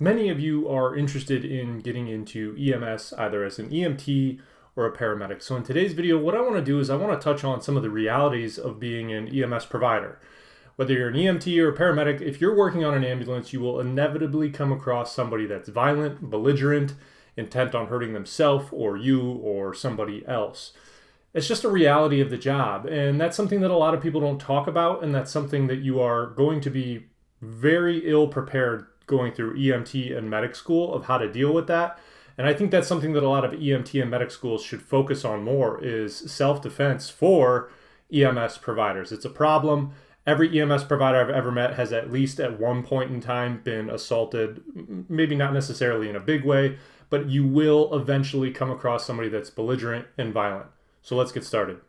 Many of you are interested in getting into EMS either as an EMT or a paramedic. So in today's video, what I want to do is I want to touch on some of the realities of being an EMS provider. Whether you're an EMT or a paramedic, if you're working on an ambulance, you will inevitably come across somebody that's violent, belligerent, intent on hurting themselves or you or somebody else. It's just a reality of the job, and that's something that a lot of people don't talk about, and that's something that you are going to be very ill prepared going through EMT and medic school of how to deal with that. And I think that's something that a lot of EMT and medic schools should focus on more is self-defense for EMS providers. It's a problem. Every EMS provider I've ever met has at least at one point in time been assaulted, maybe not necessarily in a big way, but you will eventually come across somebody that's belligerent and violent. So let's get started.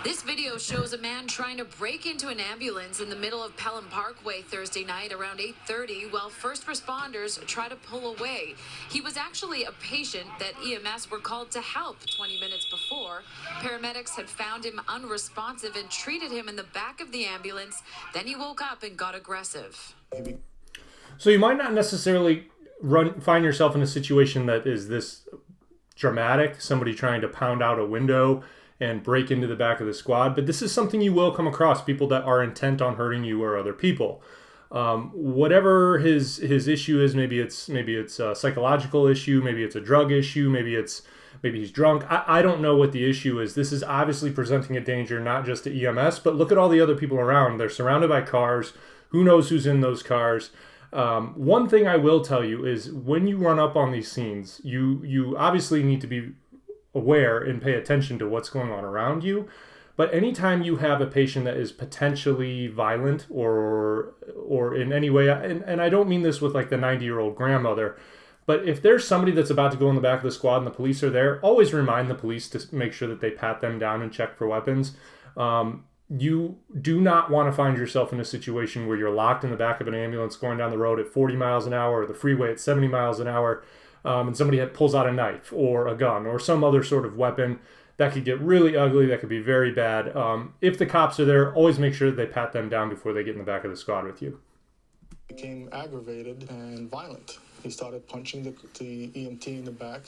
This video shows a man trying to break into an ambulance in the middle of Pelham Parkway Thursday night around 8:30 while first responders try to pull away. He was actually a patient that EMS were called to help 20 minutes before. Paramedics had found him unresponsive and treated him in the back of the ambulance. Then he woke up and got aggressive. So you might not necessarily find yourself in a situation that is this dramatic, somebody trying to pound out a window and break into the back of the squad, but this is something you will come across, people that are intent on hurting you or other people. Whatever his issue is, maybe it's a psychological issue, maybe it's a drug issue, maybe he's drunk. I don't know what the issue is. This is obviously presenting a danger not just to EMS, but look at all the other people around. They're surrounded by cars. Who knows who's in those cars? One thing I will tell you is when you run up on these scenes, you obviously need to be aware and pay attention to what's going on around you. But anytime you have a patient that is potentially violent or in any way, and I don't mean this with like the 90-year-old grandmother, but if there's somebody that's about to go in the back of the squad and the police are there, always remind the police to make sure that they pat them down and check for weapons. You do not want to find yourself in a situation where you're locked in the back of an ambulance going down the road at 40 miles an hour or the freeway at 70 miles an hour, and somebody pulls out a knife or a gun or some other sort of weapon. That could get really ugly. That could be very bad. If the cops are there, always make sure that they pat them down before they get in the back of the squad with you. Became aggravated and violent. He started punching the EMT in the back.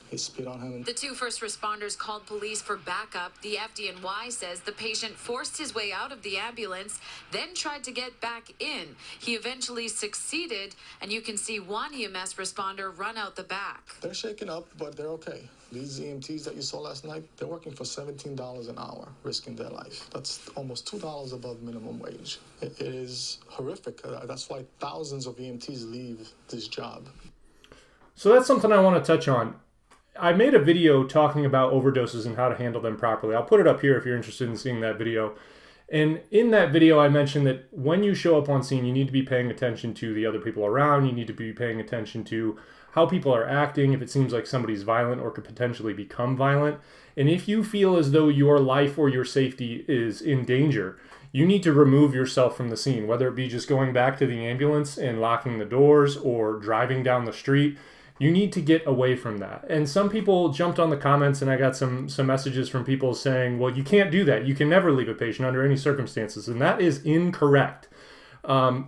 He spit on him. The two first responders called police for backup. The FDNY says the patient forced his way out of the ambulance, then tried to get back in. He eventually succeeded, and you can see one EMS responder run out the back. They're shaken up, but they're okay. These EMTs that you saw last night, they're working for $17 an hour, risking their life. That's almost $2 above minimum wage. It is horrific. That's why thousands of EMTs leave this job. So that's something I want to touch on. I made a video talking about overdoses and how to handle them properly. I'll put it up here if you're interested in seeing that video. And in that video, I mentioned that when you show up on scene, you need to be paying attention to the other people around. You need to be paying attention to how people are acting, if it seems like somebody's violent or could potentially become violent. And if you feel as though your life or your safety is in danger, you need to remove yourself from the scene, whether it be just going back to the ambulance and locking the doors or driving down the street. You need to get away from that. And some people jumped on the comments, and I got some messages from people saying, well, you can't do that. You can never leave a patient under any circumstances. And that is incorrect.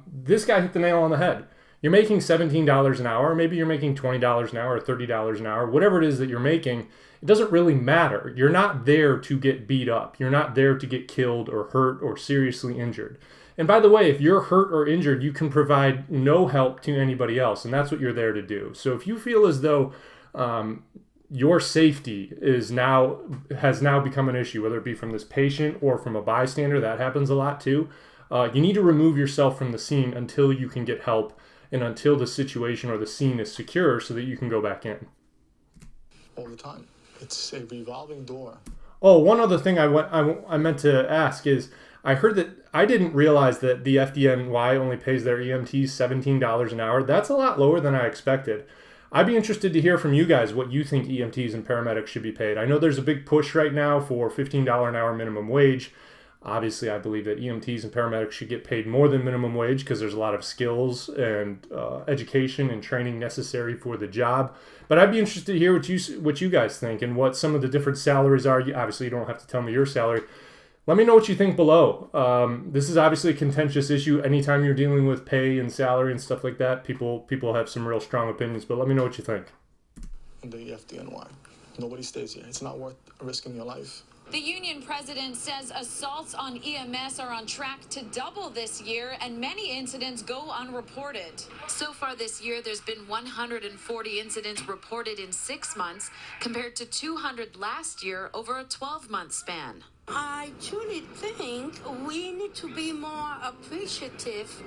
This guy hit the nail on the head. You're making $17 an hour. Maybe you're making $20 an hour or $30 an hour. Whatever it is that you're making, it doesn't really matter. You're not there to get beat up. You're not there to get killed or hurt or seriously injured. And by the way, if you're hurt or injured, you can provide no help to anybody else, and that's what you're there to do. So if you feel as though your safety has now become an issue, whether it be from this patient or from a bystander, that happens a lot too, you need to remove yourself from the scene until you can get help and until the situation or the scene is secure so that you can go back in. All the time. It's a revolving door. Oh, one other thing I meant to ask is, I heard that I didn't realize that the FDNY only pays their EMTs $17 an hour. That's a lot lower than I expected. I'd be interested to hear from you guys what you think EMTs and paramedics should be paid. I know there's a big push right now for $15 an hour minimum wage. Obviously, I believe that EMTs and paramedics should get paid more than minimum wage because there's a lot of skills and education and training necessary for the job. But I'd be interested to hear what you guys think and what some of the different salaries are. Obviously, you don't have to tell me your salary. Let me know what you think below. This is obviously a contentious issue. Anytime you're dealing with pay and salary and stuff like that, people have some real strong opinions, but let me know what you think. The FDNY. Nobody stays here. It's not worth risking your life. The union president says assaults on EMS are on track to double this year, and many incidents go unreported. So far this year, there's been 140 incidents reported in 6 months, compared to 200 last year over a 12-month span. I truly think we need to be more appreciative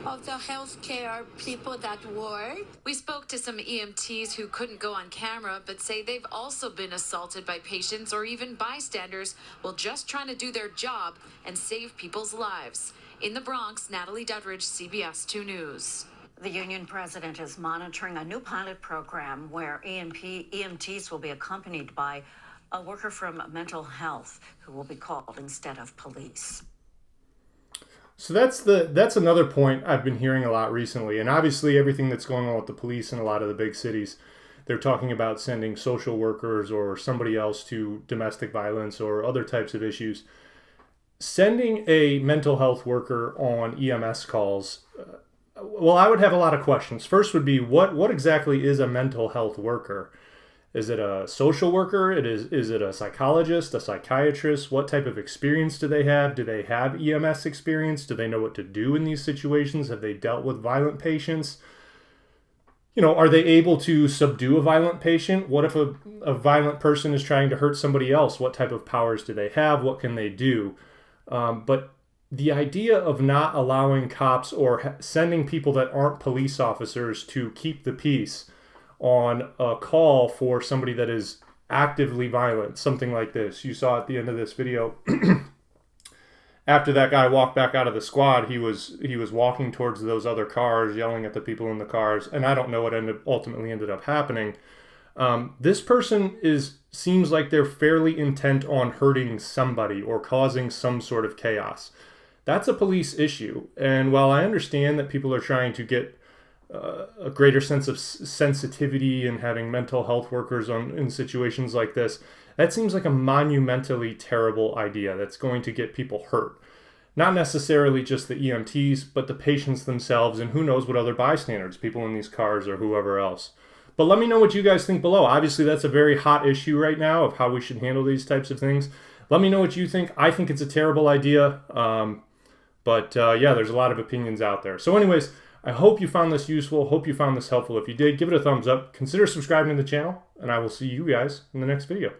of the healthcare people that work. We spoke to some EMTs who couldn't go on camera, but say they've also been assaulted by patients or even bystanders while just trying to do their job and save people's lives. In the Bronx, Natalie Duddridge, CBS 2 News. The union president is monitoring a new pilot program where EMTs will be accompanied by a worker from mental health who will be called instead of police. So that's another point I've been hearing a lot recently. And obviously everything that's going on with the police in a lot of the big cities, they're talking about sending social workers or somebody else to domestic violence or other types of issues. Sending a mental health worker on EMS calls, well, I would have a lot of questions. First would be, what exactly is a mental health worker? Is it a social worker? Is it a psychologist, a psychiatrist? What type of experience do they have? Do they have EMS experience? Do they know what to do in these situations? Have they dealt with violent patients? You know, are they able to subdue a violent patient? What if a violent person is trying to hurt somebody else? What type of powers do they have? What can they do? But the idea of not allowing cops or sending people that aren't police officers to keep the peace on a call for somebody that is actively violent, something like this. You saw at the end of this video, after that guy walked back out of the squad, he was walking towards those other cars, yelling at the people in the cars, and I don't know what ultimately ended up happening. This person seems like they're fairly intent on hurting somebody or causing some sort of chaos. That's a police issue, and while I understand that people are trying to get a greater sense of sensitivity and having mental health workers in situations like this, that seems like a monumentally terrible idea that's going to get people hurt. Not necessarily just the EMTs, but the patients themselves, and who knows what other bystanders, people in these cars or whoever else. But let me know what you guys think below. Obviously, that's a very hot issue right now of how we should handle these types of things. Let me know what you think. I think it's a terrible idea. But there's a lot of opinions out there. So anyways, I hope you found this useful. Hope you found this helpful. If you did, give it a thumbs up. Consider subscribing to the channel, and I will see you guys in the next video.